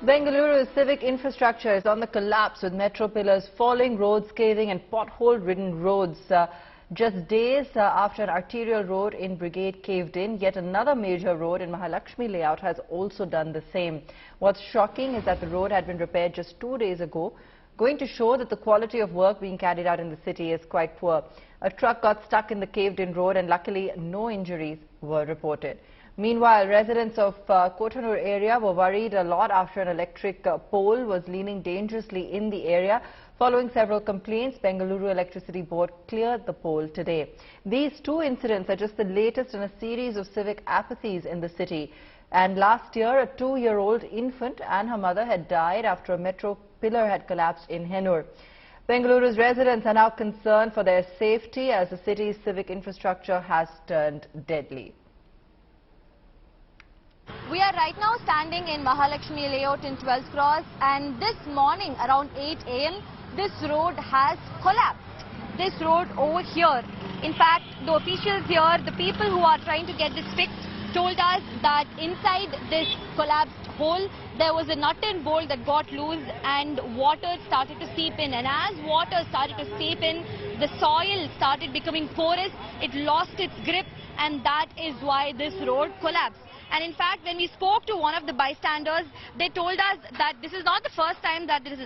Bengaluru's civic infrastructure is on the collapse with metro pillars falling, roads caving and pothole-ridden roads. Just days after an arterial road in Brigade caved in, yet another major road in Mahalakshmi Layout has also done the same. What's shocking is that the road had been repaired just 2 days ago, going to show that the quality of work being carried out in the city is quite poor. A truck got stuck in the caved-in road and luckily no injuries were reported. Meanwhile, residents of Kotanur area were worried a lot after an electric pole was leaning dangerously in the area. Following several complaints, Bengaluru Electricity Board cleared the pole today. These two incidents are just the latest in a series of civic apathies in the city. And last year, a 2-year-old infant and her mother had died after a metro pillar had collapsed in Hennur. Bengaluru's residents are now concerned for their safety as the city's civic infrastructure has turned deadly. We are right now standing in Mahalakshmi Layout in 12th Cross, and this morning around 8 a.m. this road has collapsed. This road over here. In fact, the officials here, the people who are trying to get this fixed, told us that inside this collapsed hole there was a nut and bolt that got loose and water started to seep in, and as water started to seep in, the soil started becoming porous, it lost its grip, and that is why this road collapsed. And in fact, when we spoke to one of the bystanders, they told us that this is not the first time that this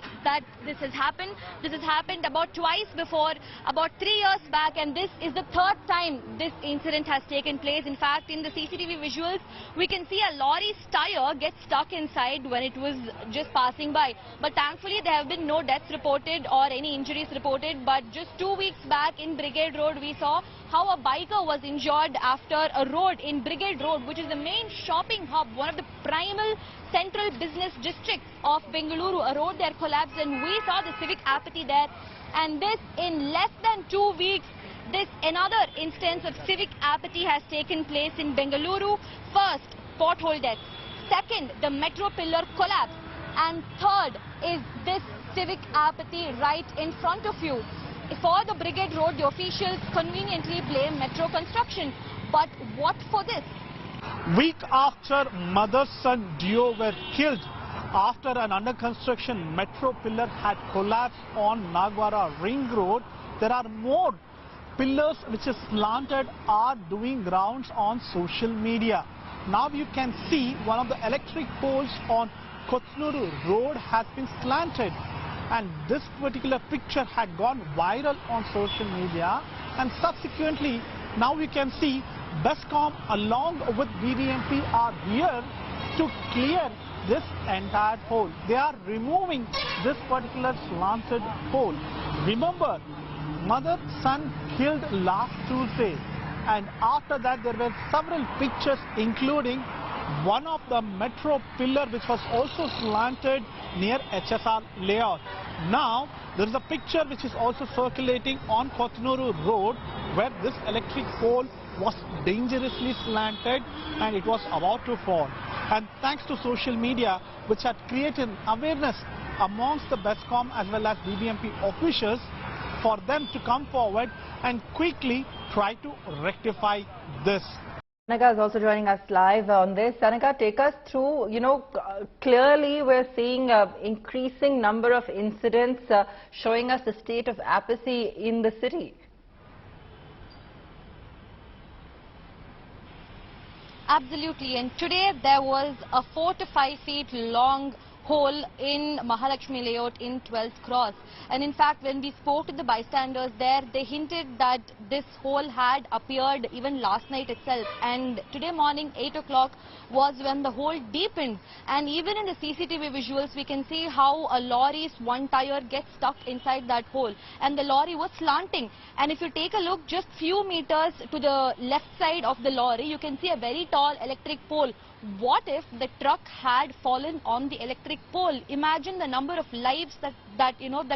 has happened. This has happened about twice before, about 3 years back, and this is the third time this incident has taken place. In fact, in the CCTV visuals, we can see a lorry's tire get stuck inside when it was just passing by. But thankfully, there have been no deaths reported or any injuries reported. But just 2 weeks back in Brigade Road, we saw how a biker was injured after a road in Brigade Road, which is the main shopping hub, one of the primal central business districts of Bengaluru. A road there collapsed and we saw the civic apathy there. And this, in less than 2 weeks, another instance of civic apathy has taken place in Bengaluru. First, pothole death. Second, the metro pillar collapse. And third is this civic apathy right in front of you. For the Brigade Road, the officials conveniently blame metro construction. But what for this? Week after mother-son duo were killed after an under-construction metro pillar had collapsed on Nagwara Ring Road, there are more pillars which is slanted are doing rounds on social media. Now you can see one of the electric poles on Kotanur Road has been slanted. And this particular picture had gone viral on social media, and subsequently now you can see Bescom along with BBMP are here to clear this entire pole. They are removing this particular slanted pole. Remember, mother-son killed last Tuesday, and after that there were several pictures including one of the metro pillar which was also slanted near HSR layout. Now there is a picture which is also circulating on Kotanur Road where this electric pole was dangerously slanted and it was about to fall. And thanks to social media, which had created awareness amongst the Bescom as well as BBMP officials for them to come forward and quickly try to rectify this. Anaka is also joining us live on this. Anaka, take us through, clearly we're seeing an increasing number of incidents showing us the state of apathy in the city. Absolutely, and today there was a 4 to 5 feet long hole in Mahalakshmi Layout in 12th Cross. And in fact, when we spoke to the bystanders there, they hinted that this hole had appeared even last night itself. And today morning, 8 o'clock, was when the hole deepened. And even in the CCTV visuals, we can see how a lorry's one tire gets stuck inside that hole. And the lorry was slanting. And if you take a look just few meters to the left side of the lorry, you can see a very tall electric pole. What if the truck had fallen on the electric pole? Imagine the number of lives that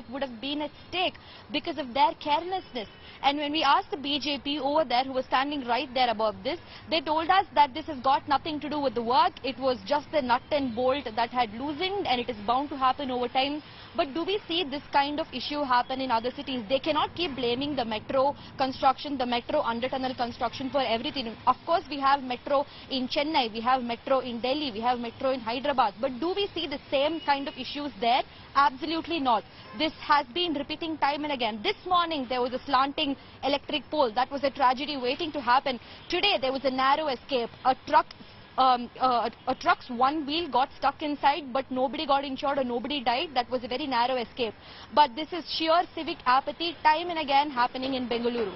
would have been at stake because of their carelessness. And when we asked the BJP over there who was standing right there above this, they told us that this has got nothing to do with the work. It was just the nut and bolt that had loosened and it is bound to happen over time. But do we see this kind of issue happen in other cities? They cannot keep blaming the metro construction, the metro under tunnel construction for everything. Of course, we have metro in Chennai, we have metro metro in Delhi, we have metro in Hyderabad. But do we see the same kind of issues there? Absolutely not. This has been repeating time and again. This morning there was a slanting electric pole. That was a tragedy waiting to happen. Today there was a narrow escape. A truck's one wheel got stuck inside, but nobody got injured or nobody died. That was a very narrow escape. But this is sheer civic apathy time and again happening in Bengaluru.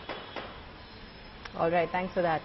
All right, thanks for that.